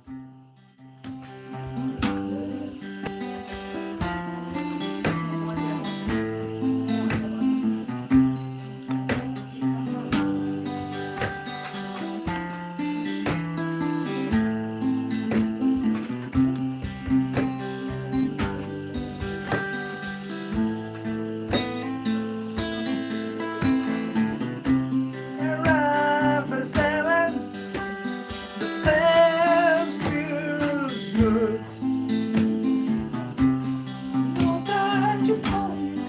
Arrive for 7, things feels good. No time to call you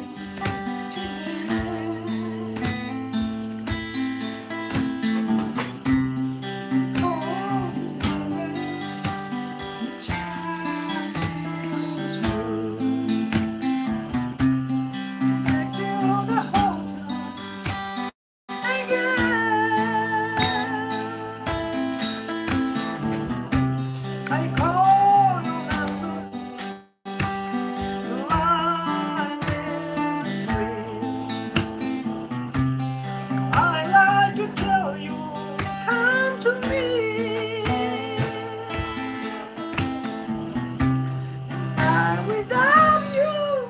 I call your number, the line is free. I like to tell you, come to me. Night without you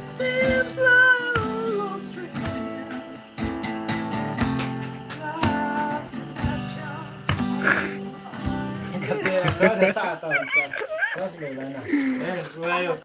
seems like a lost dream. Life without you. Kasi ako, nasa ato. Tapos gano'n na. Malayo.